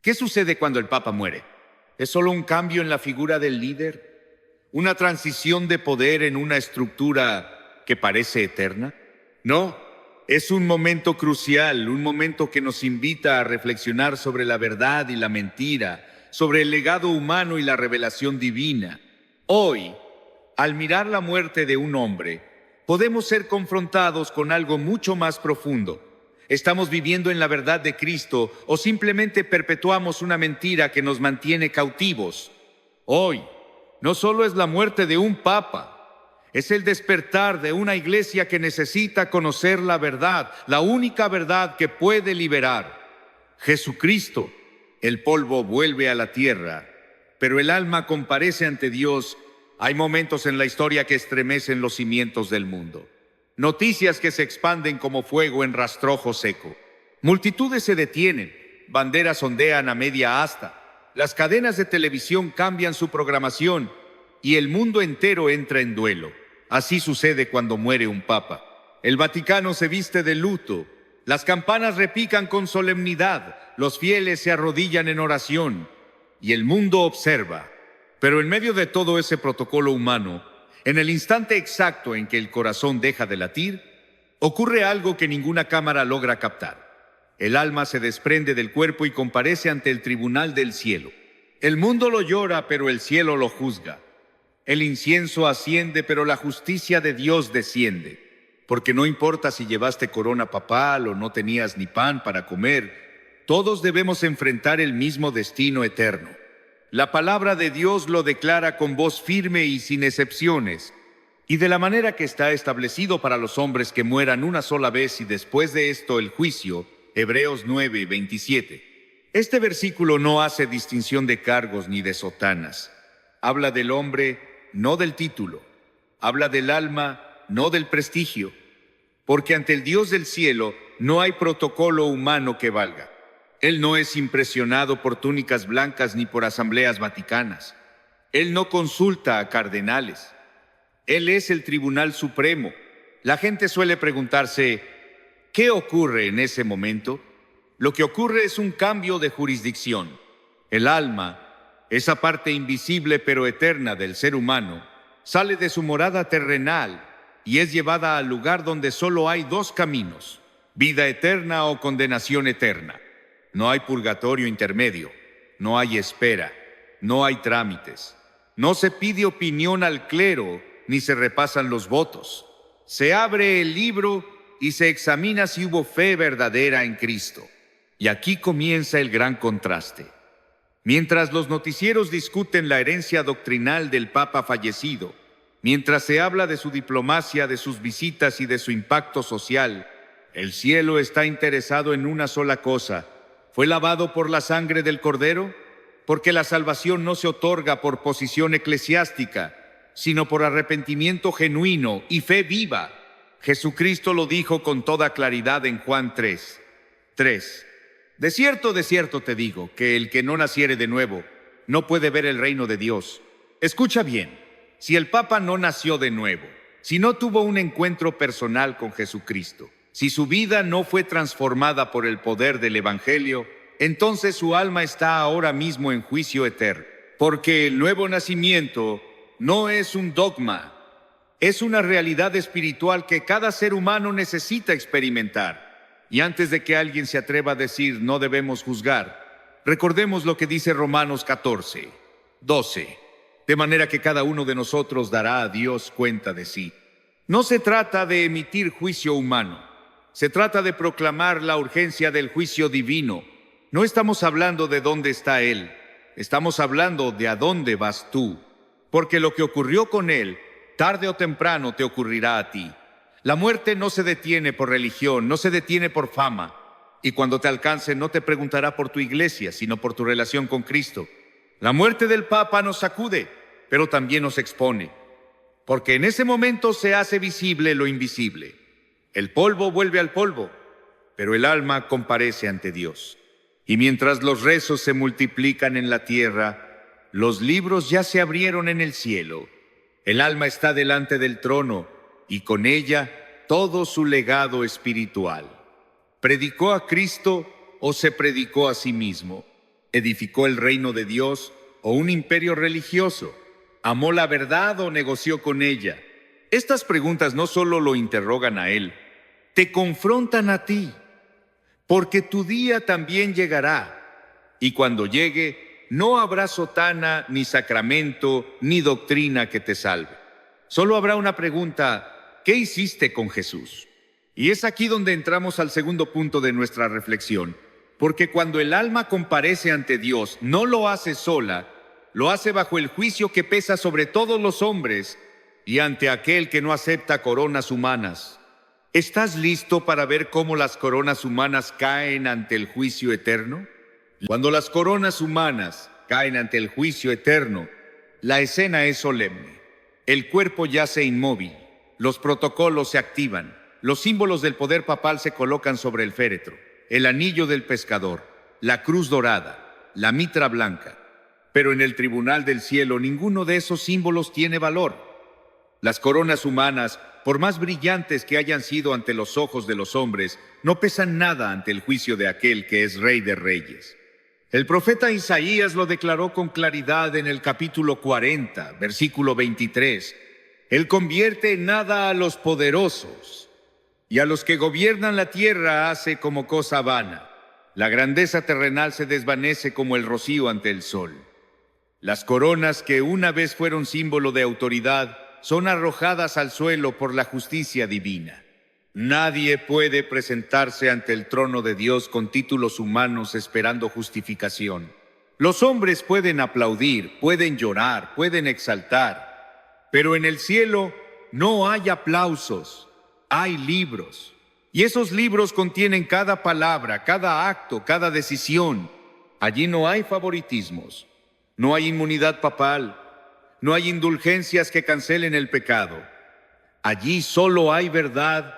¿Qué sucede cuando el Papa muere? ¿Es solo un cambio en la figura del líder? ¿Una transición de poder en una estructura que parece eterna? No, es un momento crucial, un momento que nos invita a reflexionar sobre la verdad y la mentira, sobre el legado humano y la revelación divina. Hoy, al mirar la muerte de un hombre, podemos ser confrontados con algo mucho más profundo. ¿Estamos viviendo en la verdad de Cristo o simplemente perpetuamos una mentira que nos mantiene cautivos? Hoy, no solo es la muerte de un papa, es el despertar de una iglesia que necesita conocer la verdad, la única verdad que puede liberar. Jesucristo. El polvo vuelve a la tierra, pero el alma comparece ante Dios. Hay momentos en la historia que estremecen los cimientos del mundo. Noticias que se expanden como fuego en rastrojo seco. Multitudes se detienen, banderas ondean a media asta, las cadenas de televisión cambian su programación y el mundo entero entra en duelo. Así sucede cuando muere un papa. El Vaticano se viste de luto, las campanas repican con solemnidad, los fieles se arrodillan en oración y el mundo observa. Pero en medio de todo ese protocolo humano, en el instante exacto en que el corazón deja de latir, ocurre algo que ninguna cámara logra captar. El alma se desprende del cuerpo y comparece ante el tribunal del cielo. El mundo lo llora, pero el cielo lo juzga. El incienso asciende, pero la justicia de Dios desciende. Porque no importa si llevaste corona papal o no tenías ni pan para comer, todos debemos enfrentar el mismo destino eterno. La palabra de Dios lo declara con voz firme y sin excepciones, y de la manera que está establecido para los hombres que mueran una sola vez y después de esto el juicio, Hebreos 9:27. Este versículo no hace distinción de cargos ni de sotanas. Habla del hombre, no del título. Habla del alma, no del prestigio. Porque ante el Dios del cielo no hay protocolo humano que valga. Él no es impresionado por túnicas blancas ni por asambleas vaticanas. Él no consulta a cardenales. Él es el Tribunal Supremo. La gente suele preguntarse, ¿qué ocurre en ese momento? Lo que ocurre es un cambio de jurisdicción. El alma, esa parte invisible pero eterna del ser humano, sale de su morada terrenal y es llevada al lugar donde solo hay dos caminos, vida eterna o condenación eterna. No hay purgatorio intermedio, no hay espera, no hay trámites. No se pide opinión al clero, ni se repasan los votos. Se abre el libro y se examina si hubo fe verdadera en Cristo. Y aquí comienza el gran contraste. Mientras los noticieros discuten la herencia doctrinal del Papa fallecido, mientras se habla de su diplomacia, de sus visitas y de su impacto social, el cielo está interesado en una sola cosa. ¿Fue lavado por la sangre del Cordero? Porque la salvación no se otorga por posición eclesiástica, sino por arrepentimiento genuino y fe viva. Jesucristo lo dijo con toda claridad en Juan 3:3. De cierto te digo, que el que no naciere de nuevo no puede ver el reino de Dios. Escucha bien, si el Papa no nació de nuevo, si no tuvo un encuentro personal con Jesucristo, si su vida no fue transformada por el poder del Evangelio, entonces su alma está ahora mismo en juicio eterno. Porque el nuevo nacimiento no es un dogma, es una realidad espiritual que cada ser humano necesita experimentar. Y antes de que alguien se atreva a decir no debemos juzgar, recordemos lo que dice Romanos 14:12. De manera que cada uno de nosotros dará a Dios cuenta de sí. No se trata de emitir juicio humano. Se trata de proclamar la urgencia del juicio divino. No estamos hablando de dónde está Él. Estamos hablando de a dónde vas tú. Porque lo que ocurrió con Él, tarde o temprano te ocurrirá a ti. La muerte no se detiene por religión, no se detiene por fama. Y cuando te alcance no te preguntará por tu iglesia, sino por tu relación con Cristo. La muerte del Papa nos sacude, pero también nos expone. Porque en ese momento se hace visible lo invisible. El polvo vuelve al polvo, pero el alma comparece ante Dios. Y mientras los rezos se multiplican en la tierra, los libros ya se abrieron en el cielo. El alma está delante del trono, y con ella todo su legado espiritual. ¿Predicó a Cristo o se predicó a sí mismo? ¿Edificó el reino de Dios o un imperio religioso? ¿Amó la verdad o negoció con ella? Estas preguntas no solo lo interrogan a él, te confrontan a ti, porque tu día también llegará, y cuando llegue, no habrá sotana, ni sacramento, ni doctrina que te salve. Solo habrá una pregunta: ¿qué hiciste con Jesús? Y es aquí donde entramos al segundo punto de nuestra reflexión, porque cuando el alma comparece ante Dios, no lo hace sola, lo hace bajo el juicio que pesa sobre todos los hombres y ante aquel que no acepta coronas humanas. ¿Estás listo para ver cómo las coronas humanas caen ante el juicio eterno? Cuando las coronas humanas caen ante el juicio eterno, la escena es solemne. El cuerpo yace inmóvil, los protocolos se activan, los símbolos del poder papal se colocan sobre el féretro, el anillo del pescador, la cruz dorada, la mitra blanca. Pero en el tribunal del cielo ninguno de esos símbolos tiene valor. Las coronas humanas, por más brillantes que hayan sido ante los ojos de los hombres, no pesan nada ante el juicio de aquel que es Rey de Reyes. El profeta Isaías lo declaró con claridad en el capítulo 40, versículo 23. Él convierte en nada a los poderosos, y a los que gobiernan la tierra hace como cosa vana. La grandeza terrenal se desvanece como el rocío ante el sol. Las coronas que una vez fueron símbolo de autoridad son arrojadas al suelo por la justicia divina. Nadie puede presentarse ante el trono de Dios con títulos humanos esperando justificación. Los hombres pueden aplaudir, pueden llorar, pueden exaltar, pero en el cielo no hay aplausos, hay libros. Y esos libros contienen cada palabra, cada acto, cada decisión. Allí no hay favoritismos, no hay inmunidad papal, no hay indulgencias que cancelen el pecado. Allí solo hay verdad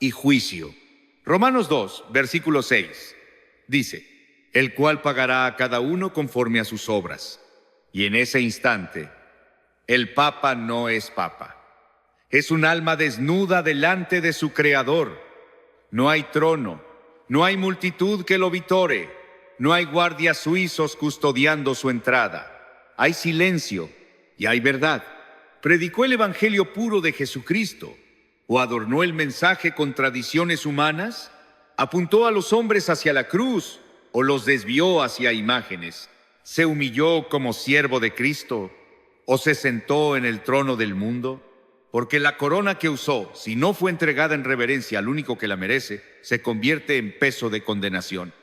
y juicio. Romanos 2, versículo 6, dice: el cual pagará a cada uno conforme a sus obras. Y en ese instante, el Papa no es Papa. Es un alma desnuda delante de su Creador. No hay trono, no hay multitud que lo vitore, no hay guardias suizos custodiando su entrada. Hay silencio y hay verdad. ¿Predicó el evangelio puro de Jesucristo? ¿O adornó el mensaje con tradiciones humanas? ¿Apuntó a los hombres hacia la cruz o los desvió hacia imágenes? ¿Se humilló como siervo de Cristo o se sentó en el trono del mundo? Porque la corona que usó, si no fue entregada en reverencia al único que la merece, se convierte en peso de condenación.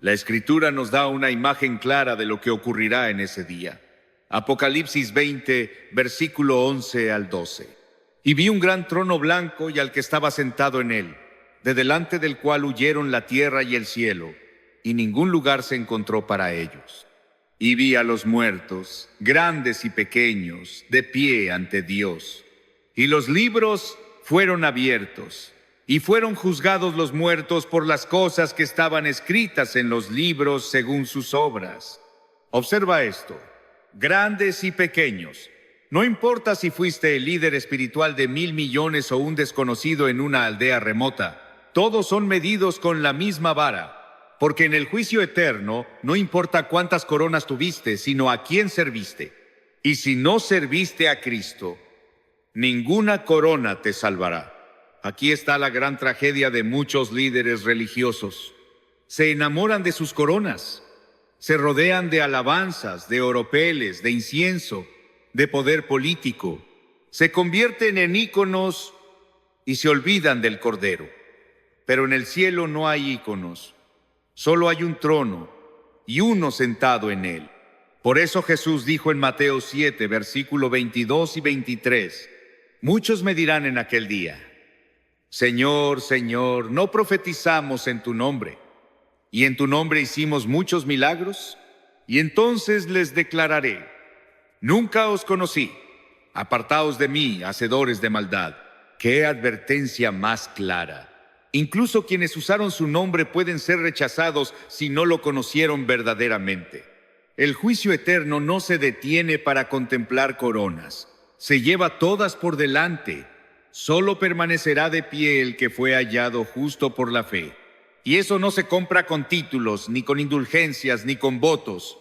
La Escritura nos da una imagen clara de lo que ocurrirá en ese día. Apocalipsis 20, versículo 11 al 12. Y vi un gran trono blanco y al que estaba sentado en él, de delante del cual huyeron la tierra y el cielo, y ningún lugar se encontró para ellos. Y vi a los muertos, grandes y pequeños, de pie ante Dios. Y los libros fueron abiertos, y fueron juzgados los muertos por las cosas que estaban escritas en los libros según sus obras. Observa esto: grandes y pequeños. No importa si fuiste el líder espiritual de 1,000 millones o un desconocido en una aldea remota, todos son medidos con la misma vara, porque en el juicio eterno no importa cuántas coronas tuviste, sino a quién serviste. Y si no serviste a Cristo, ninguna corona te salvará. Aquí está la gran tragedia de muchos líderes religiosos. Se enamoran de sus coronas, se rodean de alabanzas, de oropeles, de incienso, de poder político, se convierten en íconos y se olvidan del Cordero. Pero en el cielo no hay íconos, solo hay un trono y uno sentado en él. Por eso Jesús dijo en Mateo 7, versículo 22 y 23, muchos me dirán en aquel día: Señor, Señor, ¿no profetizamos en tu nombre? ¿Y en tu nombre hicimos muchos milagros? Y entonces les declararé: nunca os conocí, apartaos de mí, hacedores de maldad. ¡Qué advertencia más clara! Incluso quienes usaron su nombre pueden ser rechazados si no lo conocieron verdaderamente. El juicio eterno no se detiene para contemplar coronas, se lleva todas por delante. Solo permanecerá de pie el que fue hallado justo por la fe. Y eso no se compra con títulos, ni con indulgencias, ni con votos.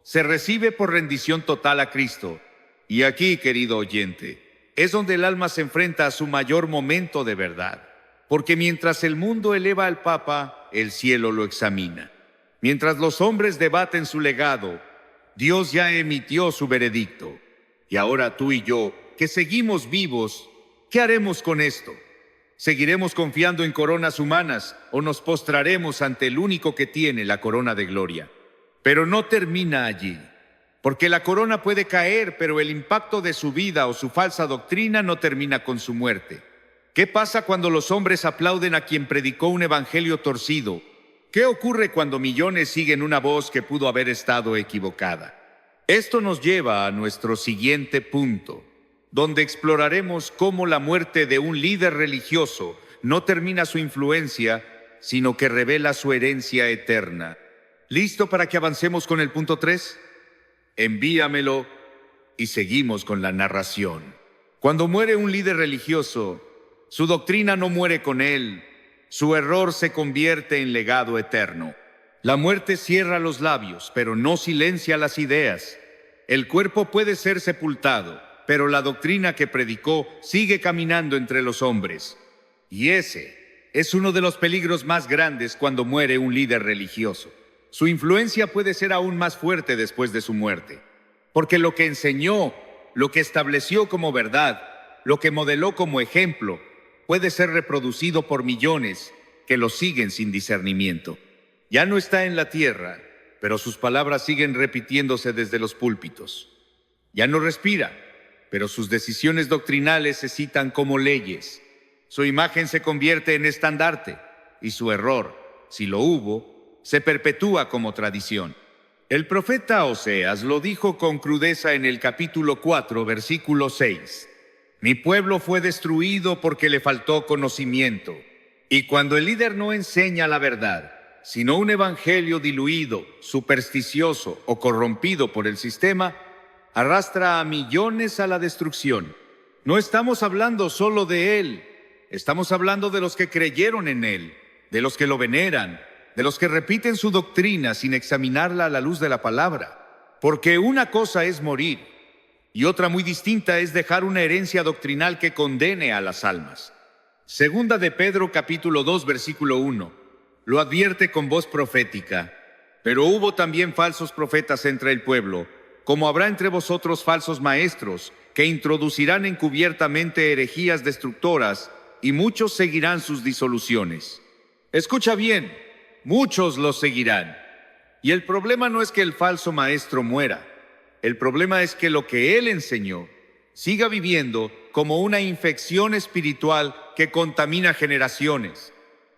Se recibe por rendición total a Cristo. Y aquí, querido oyente, es donde el alma se enfrenta a su mayor momento de verdad. Porque mientras el mundo eleva al Papa, el cielo lo examina. Mientras los hombres debaten su legado, Dios ya emitió su veredicto. Y ahora tú y yo, que seguimos vivos, ¿qué haremos con esto? ¿Seguiremos confiando en coronas humanas o nos postraremos ante el único que tiene la corona de gloria? Pero no termina allí, porque la corona puede caer, pero el impacto de su vida o su falsa doctrina no termina con su muerte. ¿Qué pasa cuando los hombres aplauden a quien predicó un evangelio torcido? ¿Qué ocurre cuando millones siguen una voz que pudo haber estado equivocada? Esto nos lleva a nuestro siguiente punto, donde exploraremos cómo la muerte de un líder religioso no termina su influencia, sino que revela su herencia eterna. ¿Listo para que avancemos con el punto 3? Envíamelo y seguimos con la narración. Cuando muere un líder religioso, su doctrina no muere con él, su error se convierte en legado eterno. La muerte cierra los labios, pero no silencia las ideas. El cuerpo puede ser sepultado, pero la doctrina que predicó sigue caminando entre los hombres. Y ese es uno de los peligros más grandes cuando muere un líder religioso. Su influencia puede ser aún más fuerte después de su muerte, porque lo que enseñó, lo que estableció como verdad, lo que modeló como ejemplo, puede ser reproducido por millones que lo siguen sin discernimiento. Ya no está en la tierra, pero sus palabras siguen repitiéndose desde los púlpitos. Ya no respira, pero sus decisiones doctrinales se citan como leyes. Su imagen se convierte en estandarte, y su error, si lo hubo, se perpetúa como tradición. El profeta Oseas lo dijo con crudeza en el capítulo 4, versículo 6. Mi pueblo fue destruido porque le faltó conocimiento. Y cuando el líder no enseña la verdad, sino un evangelio diluido, supersticioso o corrompido por el sistema, arrastra a millones a la destrucción. No estamos hablando solo de él, estamos hablando de los que creyeron en él, de los que lo veneran, de los que repiten su doctrina sin examinarla a la luz de la palabra. Porque una cosa es morir, y otra muy distinta es dejar una herencia doctrinal que condene a las almas. Segunda de Pedro capítulo 2 versículo 1 lo advierte con voz profética. Pero hubo también falsos profetas entre el pueblo, como habrá entre vosotros falsos maestros, que introducirán encubiertamente herejías destructoras, y muchos seguirán sus disoluciones. Escucha bien, muchos los seguirán. Y el problema no es que el falso maestro muera. El problema es que lo que él enseñó siga viviendo como una infección espiritual que contamina generaciones.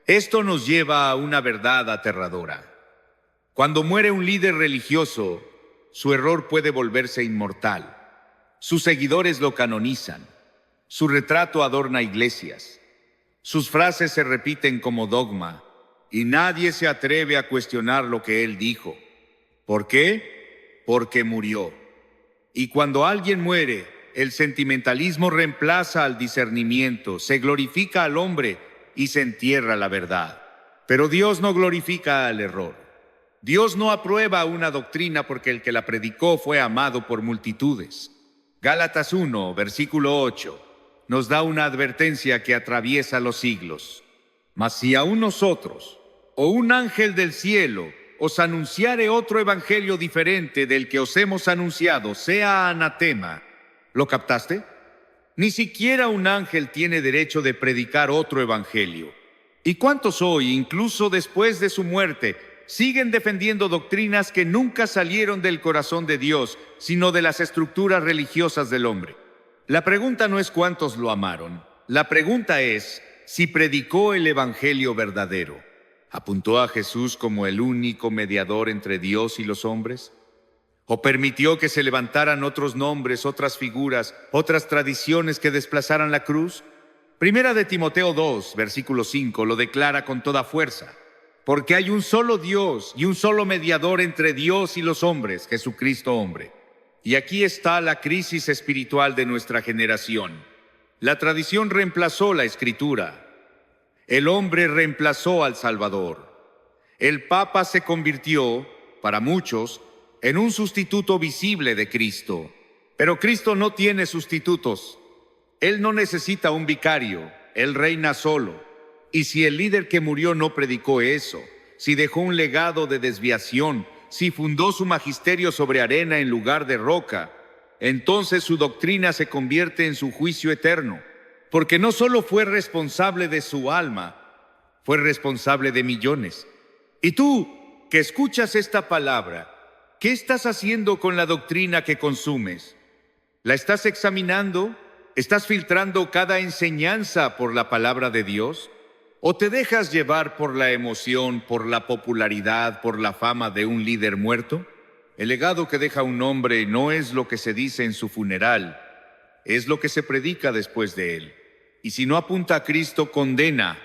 Esto nos lleva a una verdad aterradora. Cuando muere un líder religioso, su error puede volverse inmortal. Sus seguidores lo canonizan. Su retrato adorna iglesias. Sus frases se repiten como dogma, y nadie se atreve a cuestionar lo que él dijo. ¿Por qué? Porque murió. Y cuando alguien muere, el sentimentalismo reemplaza al discernimiento, se glorifica al hombre y se entierra la verdad. Pero Dios no glorifica al error. Dios no aprueba una doctrina porque el que la predicó fue amado por multitudes. Gálatas 1, versículo 8, nos da una advertencia que atraviesa los siglos. Mas si aún nosotros, o un ángel del cielo, os anunciare otro evangelio diferente del que os hemos anunciado, sea anatema. ¿Lo captaste? Ni siquiera un ángel tiene derecho de predicar otro evangelio. ¿Y cuántos hoy, incluso después de su muerte, siguen defendiendo doctrinas que nunca salieron del corazón de Dios, sino de las estructuras religiosas del hombre? La pregunta no es cuántos lo amaron. La pregunta es si predicó el evangelio verdadero. ¿Apuntó a Jesús como el único mediador entre Dios y los hombres? ¿O permitió que se levantaran otros nombres, otras figuras, otras tradiciones que desplazaran la cruz? Primera de Timoteo 2, versículo 5, lo declara con toda fuerza. Porque hay un solo Dios y un solo mediador entre Dios y los hombres, Jesucristo hombre. Y aquí está la crisis espiritual de nuestra generación. La tradición reemplazó la Escritura. El hombre reemplazó al Salvador. El Papa se convirtió, para muchos, en un sustituto visible de Cristo. Pero Cristo no tiene sustitutos. Él no necesita un vicario, Él reina solo. Y si el líder que murió no predicó eso, si dejó un legado de desviación, si fundó su magisterio sobre arena en lugar de roca, entonces su doctrina se convierte en su juicio eterno, porque no solo fue responsable de su alma, fue responsable de millones. Y tú, que escuchas esta palabra, ¿qué estás haciendo con la doctrina que consumes? ¿La estás examinando? ¿Estás filtrando cada enseñanza por la palabra de Dios? ¿O te dejas llevar por la emoción, por la popularidad, por la fama de un líder muerto? El legado que deja un hombre no es lo que se dice en su funeral, es lo que se predica después de él. Y si no apunta a Cristo, condena.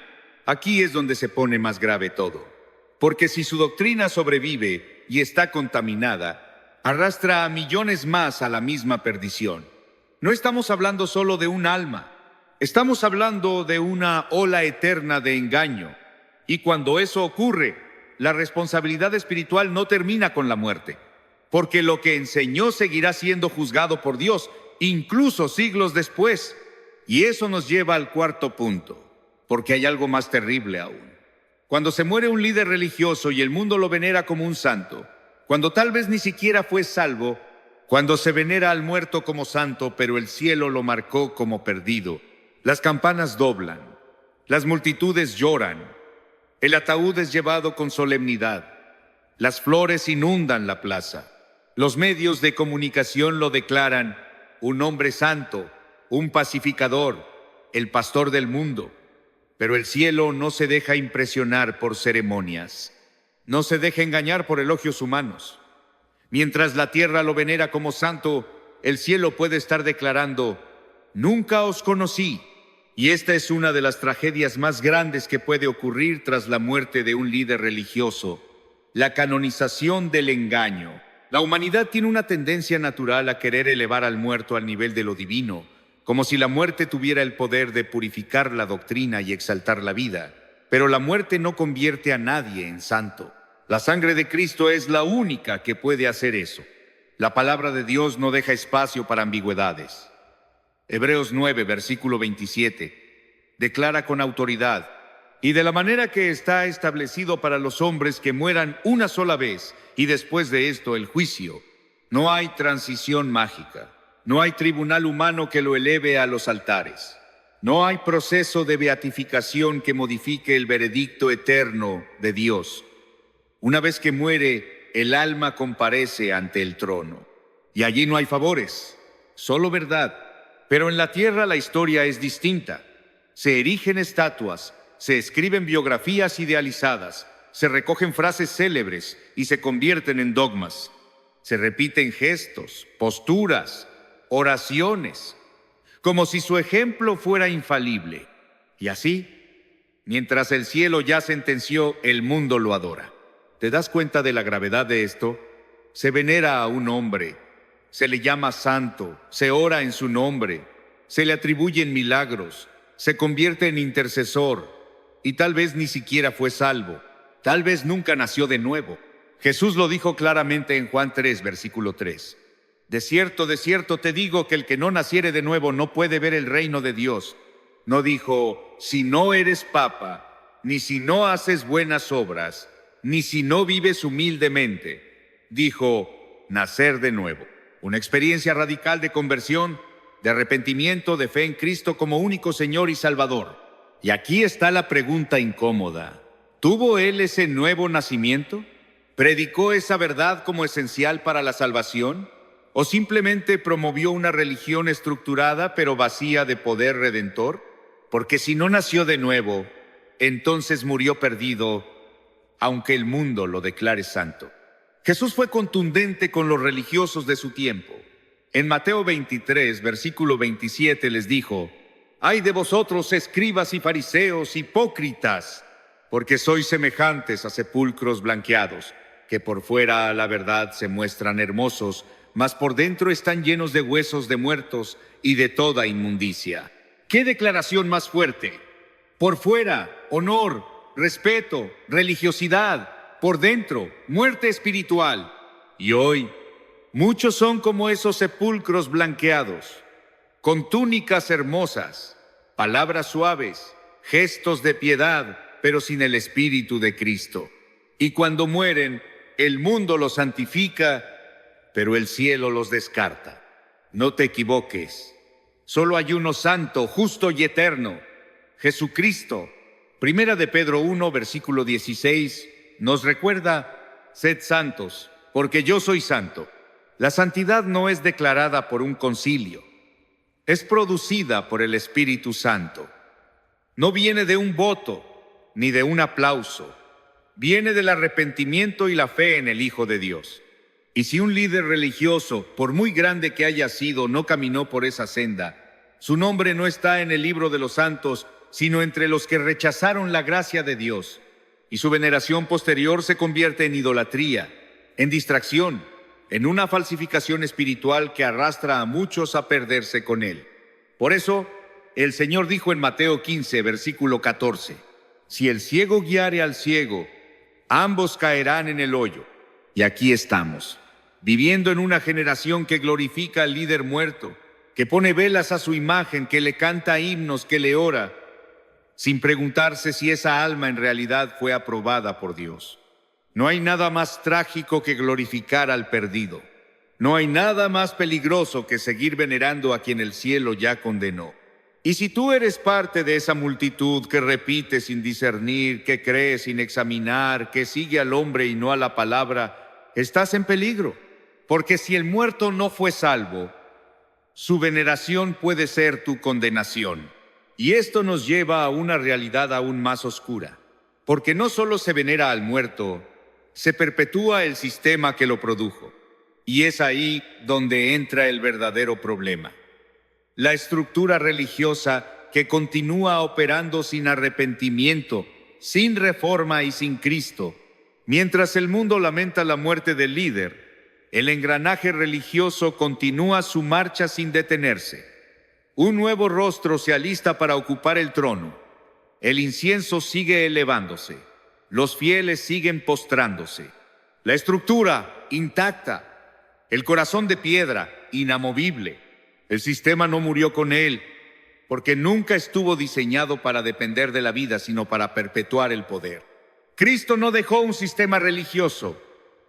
Aquí es donde se pone más grave todo. Porque si su doctrina sobrevive y está contaminada, arrastra a millones más a la misma perdición. No estamos hablando solo de un alma, estamos hablando de una ola eterna de engaño. Y cuando eso ocurre, la responsabilidad espiritual no termina con la muerte, porque lo que enseñó seguirá siendo juzgado por Dios, incluso siglos después. Y eso nos lleva al cuarto punto, porque hay algo más terrible aún. Cuando se muere un líder religioso y el mundo lo venera como un santo, cuando tal vez ni siquiera fue salvo, cuando se venera al muerto como santo, pero el cielo lo marcó como perdido, las campanas doblan, las multitudes lloran, el ataúd es llevado con solemnidad, las flores inundan la plaza, los medios de comunicación lo declaran un hombre santo, un pacificador, el pastor del mundo. Pero el cielo no se deja impresionar por ceremonias, no se deja engañar por elogios humanos. Mientras la tierra lo venera como santo, el cielo puede estar declarando: nunca os conocí. Y esta es una de las tragedias más grandes que puede ocurrir tras la muerte de un líder religioso: la canonización del engaño. La humanidad tiene una tendencia natural a querer elevar al muerto al nivel de lo divino, como si la muerte tuviera el poder de purificar la doctrina y exaltar la vida. Pero la muerte no convierte a nadie en santo. La sangre de Cristo es la única que puede hacer eso. La palabra de Dios no deja espacio para ambigüedades. Hebreos 9, versículo 27, declara con autoridad: y de la manera que está establecido para los hombres que mueran una sola vez, y después de esto el juicio. No hay transición mágica. No hay tribunal humano que lo eleve a los altares. No hay proceso de beatificación que modifique el veredicto eterno de Dios. Una vez que muere, el alma comparece ante el trono. Y allí no hay favores, solo verdad. Pero en la tierra la historia es distinta. Se erigen estatuas, se escriben biografías idealizadas, se recogen frases célebres y se convierten en dogmas. Se repiten gestos, posturas, oraciones, como si su ejemplo fuera infalible. Y así, mientras el cielo ya sentenció, el mundo lo adora. ¿Te das cuenta de la gravedad de esto? Se venera a un hombre, se le llama santo, se ora en su nombre, se le atribuyen milagros, se convierte en intercesor, y tal vez ni siquiera fue salvo, tal vez nunca nació de nuevo. Jesús lo dijo claramente en Juan 3, versículo 3. De cierto te digo que el que no naciere de nuevo no puede ver el reino de Dios. No dijo: si no eres papa, ni si no haces buenas obras, ni si no vives humildemente. Dijo: nacer de nuevo. Una experiencia radical de conversión, de arrepentimiento, de fe en Cristo como único Señor y Salvador. Y aquí está la pregunta incómoda: ¿tuvo él ese nuevo nacimiento? ¿Predicó esa verdad como esencial para la salvación? ¿O simplemente promovió una religión estructurada pero vacía de poder redentor? Porque si no nació de nuevo, entonces murió perdido, aunque el mundo lo declare santo. Jesús fue contundente con los religiosos de su tiempo. En Mateo 23, versículo 27 les dijo: «Ay de vosotros, escribas y fariseos, hipócritas, porque sois semejantes a sepulcros blanqueados, que por fuera a la verdad se muestran hermosos, mas por dentro están llenos de huesos de muertos y de toda inmundicia». ¿Qué declaración más fuerte? Por fuera, honor, respeto, religiosidad, por dentro, muerte espiritual. Y hoy, muchos son como esos sepulcros blanqueados, con túnicas hermosas, palabras suaves, gestos de piedad, pero sin el Espíritu de Cristo. Y cuando mueren, el mundo los santifica, pero el cielo los descarta. No te equivoques. Solo hay uno santo, justo y eterno, Jesucristo. Primera de Pedro 1, versículo 16, nos recuerda: sed santos, porque yo soy santo. La santidad no es declarada por un concilio, es producida por el Espíritu Santo. No viene de un voto, ni de un aplauso. Viene del arrepentimiento y la fe en el Hijo de Dios. Y si un líder religioso, por muy grande que haya sido, no caminó por esa senda, su nombre no está en el libro de los santos, sino entre los que rechazaron la gracia de Dios. Y su veneración posterior se convierte en idolatría, en distracción, en una falsificación espiritual que arrastra a muchos a perderse con él. Por eso, el Señor dijo en Mateo 15, versículo 14, si el ciego guiare al ciego, ambos caerán en el hoyo. Y aquí estamos, viviendo en una generación que glorifica al líder muerto, que pone velas a su imagen, que le canta himnos, que le ora, sin preguntarse si esa alma en realidad fue aprobada por Dios. No hay nada más trágico que glorificar al perdido. No hay nada más peligroso que seguir venerando a quien el cielo ya condenó. Y si tú eres parte de esa multitud que repite sin discernir, que cree sin examinar, que sigue al hombre y no a la palabra, estás en peligro. Porque si el muerto no fue salvo, su veneración puede ser tu condenación. Y esto nos lleva a una realidad aún más oscura. Porque no solo se venera al muerto, se perpetúa el sistema que lo produjo. Y es ahí donde entra el verdadero problema. La estructura religiosa que continúa operando sin arrepentimiento, sin reforma y sin Cristo. Mientras el mundo lamenta la muerte del líder, el engranaje religioso continúa su marcha sin detenerse. Un nuevo rostro se alista para ocupar el trono. El incienso sigue elevándose. Los fieles siguen postrándose. La estructura intacta. El corazón de piedra, inamovible. El sistema no murió con él, porque nunca estuvo diseñado para depender de la vida, sino para perpetuar el poder. Cristo no dejó un sistema religioso.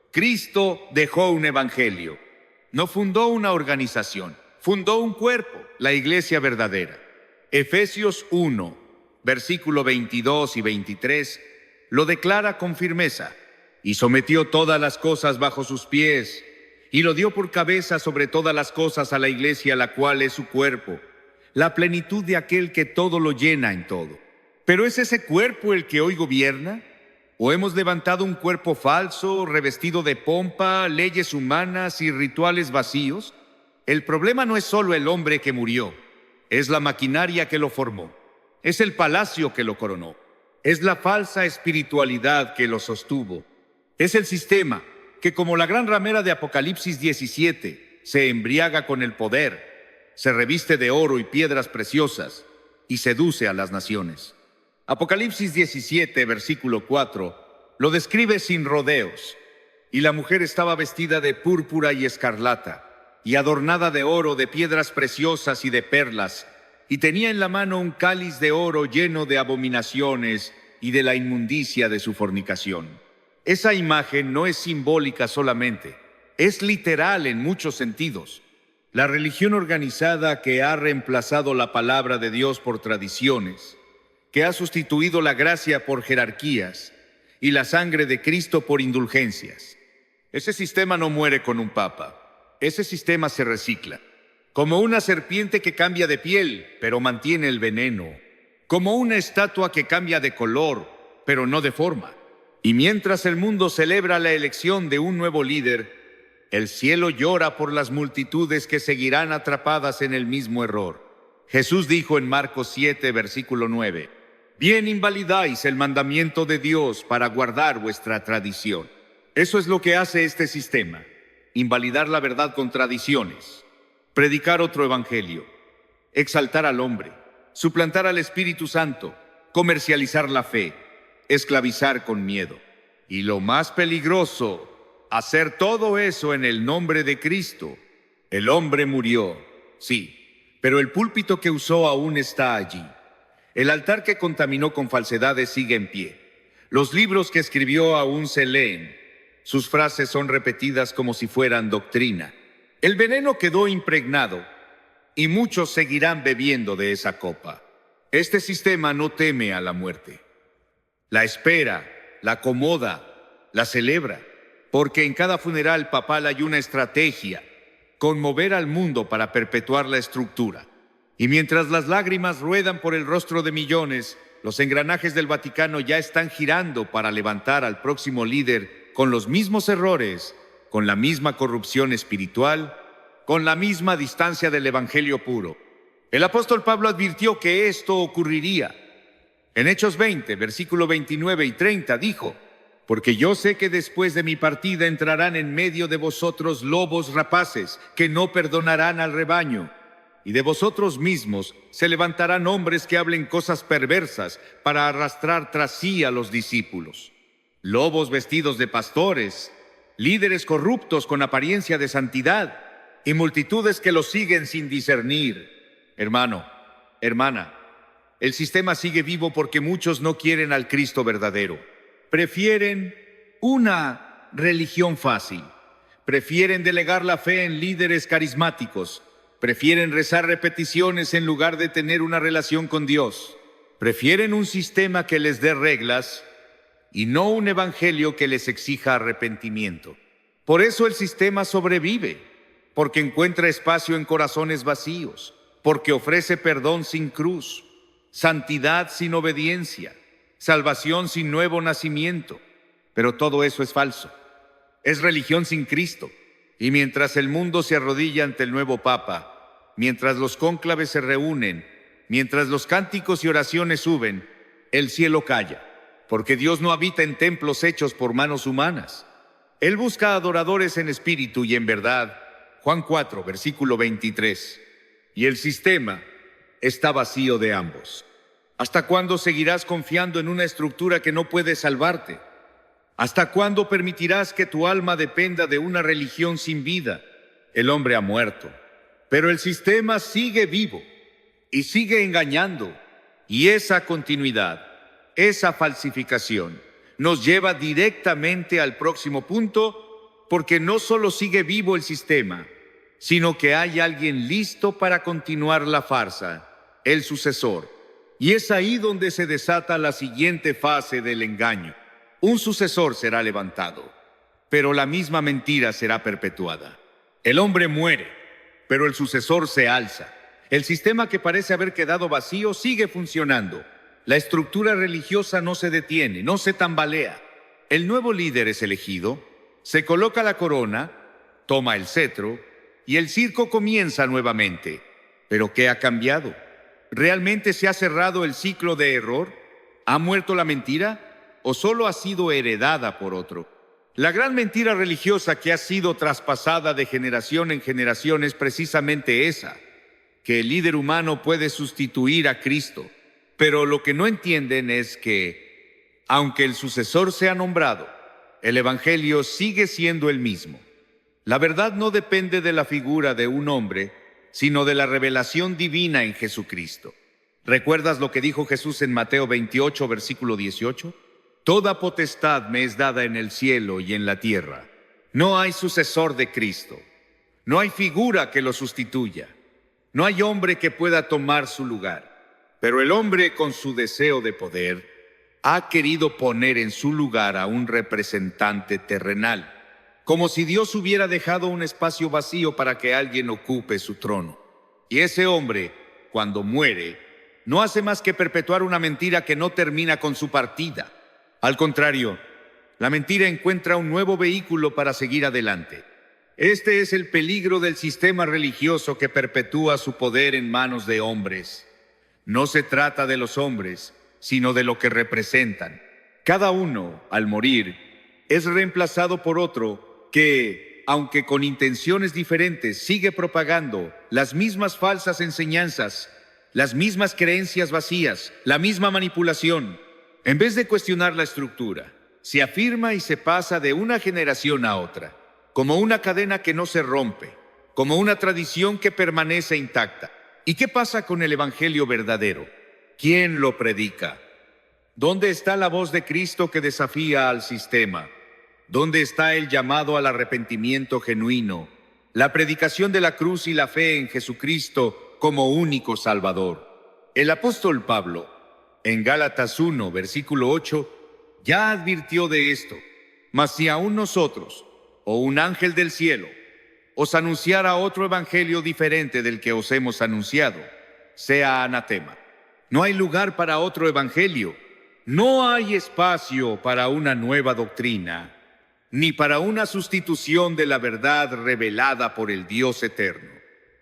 Cristo dejó un evangelio. No fundó una organización, fundó un cuerpo, la iglesia verdadera. Efesios 1, versículo 22 y 23, lo declara con firmeza. Y sometió todas las cosas bajo sus pies, y lo dio por cabeza sobre todas las cosas a la iglesia, la cual es su cuerpo, la plenitud de aquel que todo lo llena en todo. ¿Pero es ese cuerpo el que hoy gobierna? ¿O hemos levantado un cuerpo falso, revestido de pompa, leyes humanas y rituales vacíos? El problema no es solo el hombre que murió, es la maquinaria que lo formó, es el palacio que lo coronó, es la falsa espiritualidad que lo sostuvo, es el sistema que, como la gran ramera de Apocalipsis 17, se embriaga con el poder, se reviste de oro y piedras preciosas y seduce a las naciones. Apocalipsis 17, versículo 4, lo describe sin rodeos. Y la mujer estaba vestida de púrpura y escarlata, y adornada de oro, de piedras preciosas y de perlas, y tenía en la mano un cáliz de oro lleno de abominaciones y de la inmundicia de su fornicación. Esa imagen no es simbólica solamente, es literal en muchos sentidos. La religión organizada que ha reemplazado la palabra de Dios por tradiciones, que ha sustituido la gracia por jerarquías y la sangre de Cristo por indulgencias. Ese sistema no muere con un papa, ese sistema se recicla. Como una serpiente que cambia de piel, pero mantiene el veneno. Como una estatua que cambia de color, pero no de forma. Y mientras el mundo celebra la elección de un nuevo líder, el cielo llora por las multitudes que seguirán atrapadas en el mismo error. Jesús dijo en Marcos 7, versículo 9, bien invalidáis el mandamiento de Dios para guardar vuestra tradición. Eso es lo que hace este sistema, invalidar la verdad con tradiciones, predicar otro evangelio, exaltar al hombre, suplantar al Espíritu Santo, comercializar la fe, esclavizar con miedo. Y lo más peligroso, hacer todo eso en el nombre de Cristo. El hombre murió, sí, pero el púlpito que usó aún está allí. El altar que contaminó con falsedades sigue en pie. Los libros que escribió aún se leen. Sus frases son repetidas como si fueran doctrina. El veneno quedó impregnado y muchos seguirán bebiendo de esa copa. Este sistema no teme a la muerte. La espera, la acomoda, la celebra, porque en cada funeral papal hay una estrategia: conmover al mundo para perpetuar la estructura. Y mientras las lágrimas ruedan por el rostro de millones, los engranajes del Vaticano ya están girando para levantar al próximo líder con los mismos errores, con la misma corrupción espiritual, con la misma distancia del evangelio puro. El apóstol Pablo advirtió que esto ocurriría. En Hechos 20, versículo 29 y 30 dijo: porque yo sé que después de mi partida entrarán en medio de vosotros lobos rapaces que no perdonarán al rebaño. Y de vosotros mismos se levantarán hombres que hablen cosas perversas para arrastrar tras sí a los discípulos. Lobos vestidos de pastores, líderes corruptos con apariencia de santidad y multitudes que los siguen sin discernir. Hermano, hermana, el sistema sigue vivo porque muchos no quieren al Cristo verdadero. Prefieren una religión fácil. Prefieren delegar la fe en líderes carismáticos. Prefieren rezar repeticiones en lugar de tener una relación con Dios. Prefieren un sistema que les dé reglas y no un evangelio que les exija arrepentimiento. Por eso el sistema sobrevive, porque encuentra espacio en corazones vacíos, porque ofrece perdón sin cruz, santidad sin obediencia, salvación sin nuevo nacimiento. Pero todo eso es falso. Es religión sin Cristo. Y mientras el mundo se arrodilla ante el nuevo Papa, mientras los cónclaves se reúnen, mientras los cánticos y oraciones suben, el cielo calla, porque Dios no habita en templos hechos por manos humanas. Él busca adoradores en espíritu y en verdad. Juan 4, versículo 23. Y el sistema está vacío de ambos. ¿Hasta cuándo seguirás confiando en una estructura que no puede salvarte? ¿Hasta cuándo permitirás que tu alma dependa de una religión sin vida? El hombre ha muerto, pero el sistema sigue vivo y sigue engañando. Y esa continuidad, esa falsificación, nos lleva directamente al próximo punto, porque no solo sigue vivo el sistema, sino que hay alguien listo para continuar la farsa, el sucesor. Y es ahí donde se desata la siguiente fase del engaño. Un sucesor será levantado, pero la misma mentira será perpetuada. El hombre muere, pero el sucesor se alza. El sistema que parece haber quedado vacío sigue funcionando. La estructura religiosa no se detiene, no se tambalea. El nuevo líder es elegido, se coloca la corona, toma el cetro y el circo comienza nuevamente. ¿Pero qué ha cambiado? ¿Realmente se ha cerrado el ciclo de error? ¿Ha muerto la mentira? ¿O solo ha sido heredada por otro? La gran mentira religiosa que ha sido traspasada de generación en generación es precisamente esa, que el líder humano puede sustituir a Cristo. Pero lo que no entienden es que, aunque el sucesor sea nombrado, el evangelio sigue siendo el mismo. La verdad no depende de la figura de un hombre, sino de la revelación divina en Jesucristo. ¿Recuerdas lo que dijo Jesús en Mateo 28, versículo 18? Toda potestad me es dada en el cielo y en la tierra. No hay sucesor de Cristo. No hay figura que lo sustituya. No hay hombre que pueda tomar su lugar. Pero el hombre, con su deseo de poder, ha querido poner en su lugar a un representante terrenal, como si Dios hubiera dejado un espacio vacío para que alguien ocupe su trono. Y ese hombre, cuando muere, no hace más que perpetuar una mentira que no termina con su partida. Al contrario, la mentira encuentra un nuevo vehículo para seguir adelante. Este es el peligro del sistema religioso que perpetúa su poder en manos de hombres. No se trata de los hombres, sino de lo que representan. Cada uno, al morir, es reemplazado por otro que, aunque con intenciones diferentes, sigue propagando las mismas falsas enseñanzas, las mismas creencias vacías, la misma manipulación. En vez de cuestionar la estructura, Se afirma y se pasa de una generación a otra, como una cadena que no se rompe, como una tradición que permanece intacta. ¿Y qué pasa con el Evangelio verdadero? ¿Quién lo predica? ¿Dónde está la voz de Cristo que desafía al sistema? ¿Dónde está el llamado al arrepentimiento genuino, la predicación de la cruz y la fe en Jesucristo como único Salvador? El apóstol Pablo, en Gálatas 1, versículo 8, ya advirtió de esto. Mas si aún nosotros, o un ángel del cielo, os anunciara otro evangelio diferente del que os hemos anunciado, sea anatema. No hay lugar para otro evangelio. No hay espacio para una nueva doctrina, ni para una sustitución de la verdad revelada por el Dios eterno.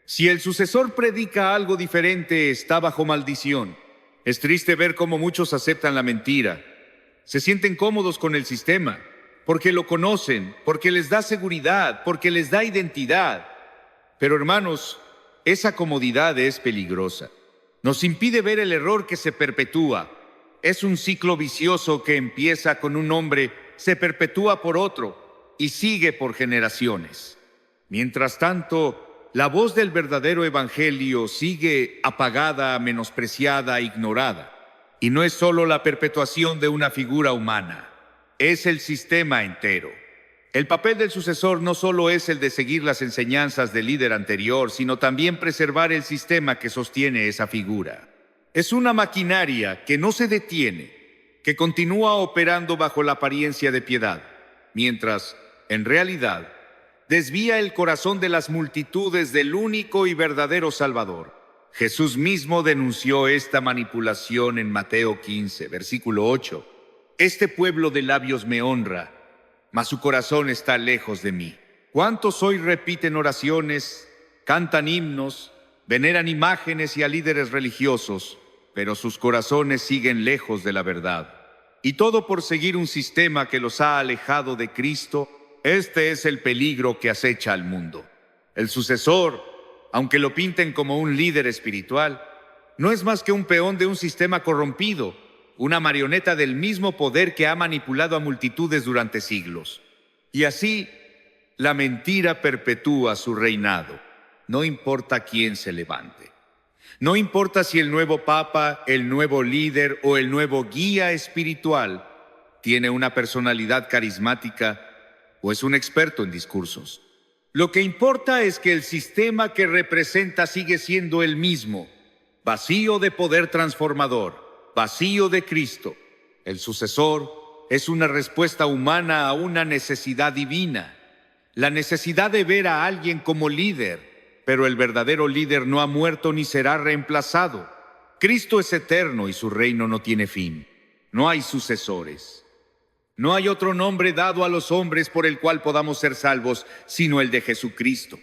Si el sucesor predica algo diferente, está bajo maldición. Es triste ver cómo muchos aceptan la mentira. Se sienten cómodos con el sistema, porque lo conocen, porque les da seguridad, porque les da identidad. Pero hermanos, esa comodidad es peligrosa. Nos impide ver el error que se perpetúa. Es un ciclo vicioso que empieza con un hombre, se perpetúa por otro y sigue por generaciones. Mientras tanto, la voz del verdadero evangelio sigue apagada, menospreciada, ignorada. Y no es solo la perpetuación de una figura humana, es el sistema entero. El papel del sucesor no solo es el de seguir las enseñanzas del líder anterior, sino también preservar el sistema que sostiene esa figura. Es una maquinaria que no se detiene, que continúa operando bajo la apariencia de piedad, mientras, en realidad, desvía el corazón de las multitudes del único y verdadero Salvador. Jesús mismo denunció esta manipulación en Mateo 15, versículo 8. Este pueblo de labios me honra, mas su corazón está lejos de mí. ¿Cuántos hoy repiten oraciones, cantan himnos, veneran imágenes y a líderes religiosos, pero sus corazones siguen lejos de la verdad? Y todo por seguir un sistema que los ha alejado de Cristo. Este es el peligro que acecha al mundo. El sucesor, aunque lo pinten como un líder espiritual, no es más que un peón de un sistema corrompido, una marioneta del mismo poder que ha manipulado a multitudes durante siglos. Y así, la mentira perpetúa su reinado. No importa quién se levante. No importa si el nuevo papa, el nuevo líder o el nuevo guía espiritual tiene una personalidad carismática o es un experto en discursos. Lo que importa es que el sistema que representa sigue siendo el mismo, vacío de poder transformador, vacío de Cristo. El sucesor es una respuesta humana a una necesidad divina, la necesidad de ver a alguien como líder. Pero el verdadero líder no ha muerto ni será reemplazado. Cristo es eterno y su reino no tiene fin. No hay sucesores. No hay otro nombre dado a los hombres por el cual podamos ser salvos, sino el de Jesucristo.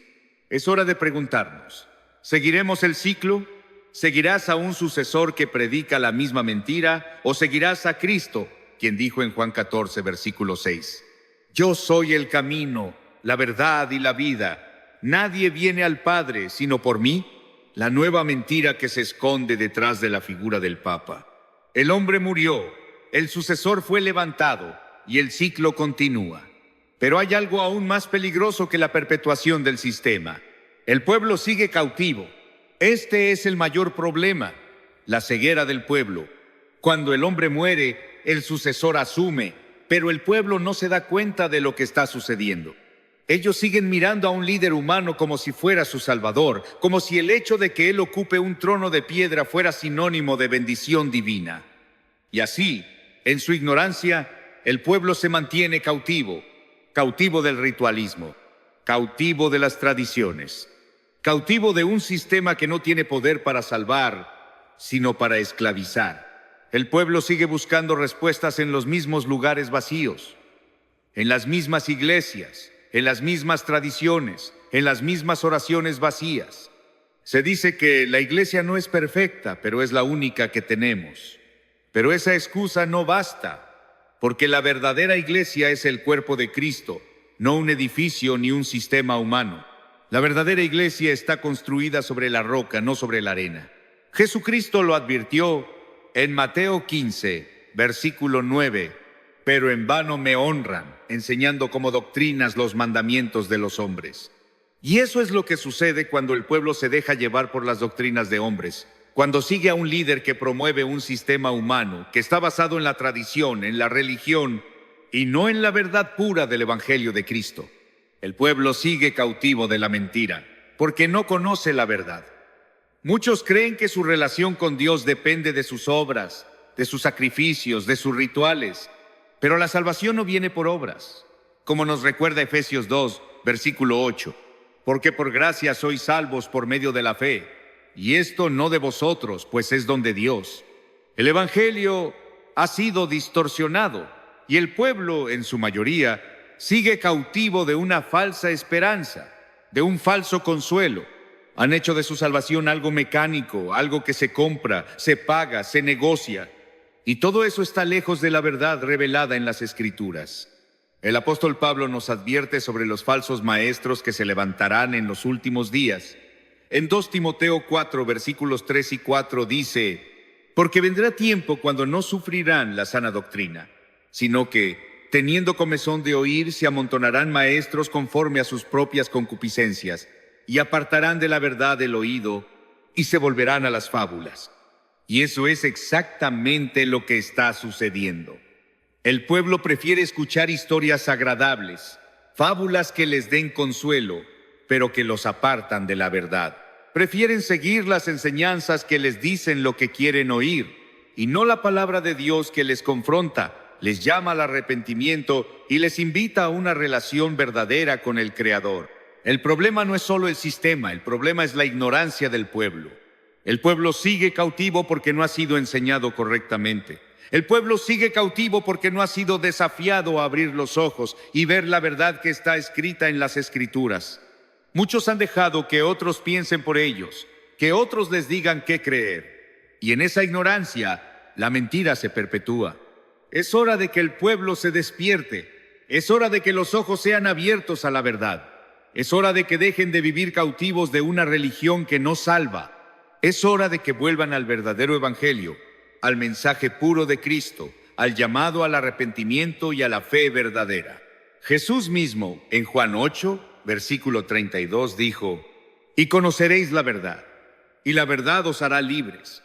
Es hora de preguntarnos, ¿seguiremos el ciclo? ¿Seguirás a un sucesor que predica la misma mentira? ¿O seguirás a Cristo, quien dijo en Juan 14, versículo 6, Yo soy el camino, la verdad y la vida. Nadie viene al Padre sino por mí? La nueva mentira que se esconde detrás de la figura del Papa. El hombre murió, el sucesor fue levantado y el ciclo continúa. Pero hay algo aún más peligroso que la perpetuación del sistema. El pueblo sigue cautivo. Este es el mayor problema, la ceguera del pueblo. Cuando el hombre muere, el sucesor asume, pero el pueblo no se da cuenta de lo que está sucediendo. Ellos siguen mirando a un líder humano como si fuera su salvador, como si el hecho de que él ocupe un trono de piedra fuera sinónimo de bendición divina. Y así, en su ignorancia, el pueblo se mantiene cautivo, cautivo del ritualismo, cautivo de las tradiciones, cautivo de un sistema que no tiene poder para salvar, sino para esclavizar. El pueblo sigue buscando respuestas en los mismos lugares vacíos, en las mismas iglesias, en las mismas tradiciones, en las mismas oraciones vacías. Se dice que la iglesia no es perfecta, pero es la única que tenemos. Pero esa excusa no basta, porque la verdadera iglesia es el cuerpo de Cristo, no un edificio ni un sistema humano. La verdadera iglesia está construida sobre la roca, no sobre la arena. Jesucristo lo advirtió en Mateo 15, versículo 9. pero en vano me honran, enseñando como doctrinas los mandamientos de los hombres. Y eso es lo que sucede cuando el pueblo se deja llevar por las doctrinas de hombres, cuando sigue a un líder que promueve un sistema humano que está basado en la tradición, en la religión y no en la verdad pura del Evangelio de Cristo. El pueblo sigue cautivo de la mentira, porque no conoce la verdad. Muchos creen que su relación con Dios depende de sus obras, de sus sacrificios, de sus rituales. Pero la salvación no viene por obras, como nos recuerda Efesios 2, versículo 8. Porque por gracia sois salvos por medio de la fe, y esto no de vosotros, pues es don de Dios. El Evangelio ha sido distorsionado, y el pueblo, en su mayoría, sigue cautivo de una falsa esperanza, de un falso consuelo. Han hecho de su salvación algo mecánico, algo que se compra, se paga, se negocia. Y todo eso está lejos de la verdad revelada en las Escrituras. El apóstol Pablo nos advierte sobre los falsos maestros que se levantarán en los últimos días. En 2 Timoteo 4, versículos 3 y 4 dice: porque vendrá tiempo cuando no sufrirán la sana doctrina, sino que, teniendo comezón de oír, se amontonarán maestros conforme a sus propias concupiscencias, y apartarán de la verdad el oído, y se volverán a las fábulas. Y eso es exactamente lo que está sucediendo. El pueblo prefiere escuchar historias agradables, fábulas que les den consuelo, pero que los apartan de la verdad. Prefieren seguir las enseñanzas que les dicen lo que quieren oír, y no la palabra de Dios que les confronta, les llama al arrepentimiento y les invita a una relación verdadera con el Creador. El problema no es solo el sistema, el problema es la ignorancia del pueblo. El pueblo sigue cautivo porque no ha sido enseñado correctamente. El pueblo sigue cautivo porque no ha sido desafiado a abrir los ojos y ver la verdad que está escrita en las Escrituras. Muchos han dejado que otros piensen por ellos, que otros les digan qué creer. Y en esa ignorancia, la mentira se perpetúa. Es hora de que el pueblo se despierte. Es hora de que los ojos sean abiertos a la verdad. Es hora de que dejen de vivir cautivos de una religión que no salva. Es hora de que vuelvan al verdadero evangelio, al mensaje puro de Cristo, al llamado al arrepentimiento y a la fe verdadera. Jesús mismo, en Juan 8, versículo 32, dijo: y conoceréis la verdad, y la verdad os hará libres.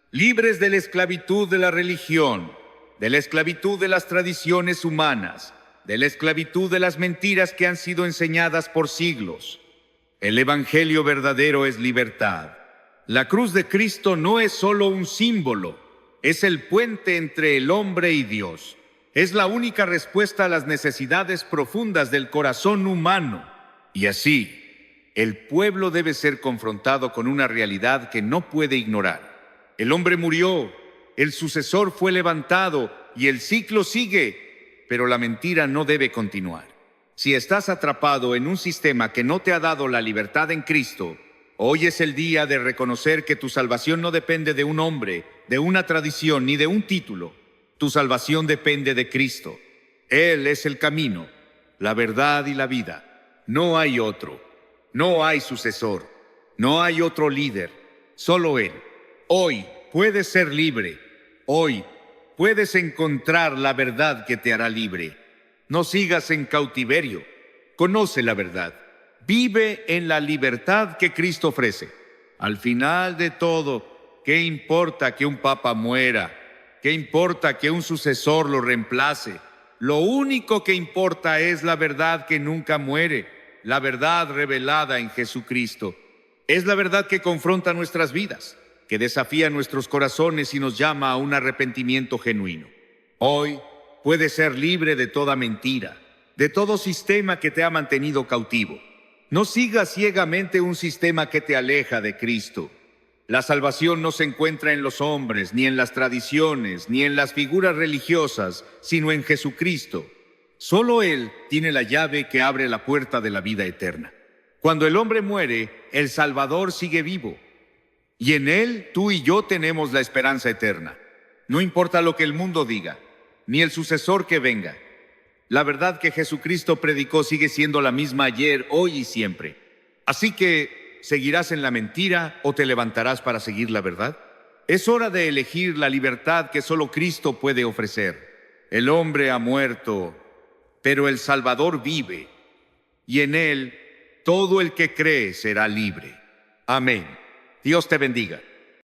Libres de la esclavitud de la religión, de la esclavitud de las tradiciones humanas, de la esclavitud de las mentiras que han sido enseñadas por siglos. El evangelio verdadero es libertad. La cruz de Cristo no es solo un símbolo, es el puente entre el hombre y Dios. Es la única respuesta a las necesidades profundas del corazón humano. Y así, el pueblo debe ser confrontado con una realidad que no puede ignorar. El hombre murió, el sucesor fue levantado y el ciclo sigue, pero la mentira no debe continuar. Si estás atrapado en un sistema que no te ha dado la libertad en Cristo, hoy es el día de reconocer que tu salvación no depende de un hombre, de una tradición ni de un título. Tu salvación depende de Cristo. Él es el camino, la verdad y la vida. No hay otro, no hay sucesor, no hay otro líder, solo Él. Hoy puedes ser libre, hoy puedes encontrar la verdad que te hará libre. No sigas en cautiverio, conoce la verdad. Vive en la libertad que Cristo ofrece. Al final de todo, ¿qué importa que un papa muera? ¿Qué importa que un sucesor lo reemplace? Lo único que importa es la verdad que nunca muere, la verdad revelada en Jesucristo. Es la verdad que confronta nuestras vidas, que desafía nuestros corazones y nos llama a un arrepentimiento genuino. Hoy puedes ser libre de toda mentira, de todo sistema que te ha mantenido cautivo. No sigas ciegamente un sistema que te aleja de Cristo. La salvación no se encuentra en los hombres, ni en las tradiciones, ni en las figuras religiosas, sino en Jesucristo. Solo Él tiene la llave que abre la puerta de la vida eterna. Cuando el hombre muere, el Salvador sigue vivo. Y en Él, tú y yo tenemos la esperanza eterna. No importa lo que el mundo diga, ni el sucesor que venga. La verdad que Jesucristo predicó sigue siendo la misma ayer, hoy y siempre. Así que, ¿seguirás en la mentira o te levantarás para seguir la verdad? Es hora de elegir la libertad que solo Cristo puede ofrecer. El hombre ha muerto, pero el Salvador vive, y en él todo el que cree será libre. Amén. Dios te bendiga.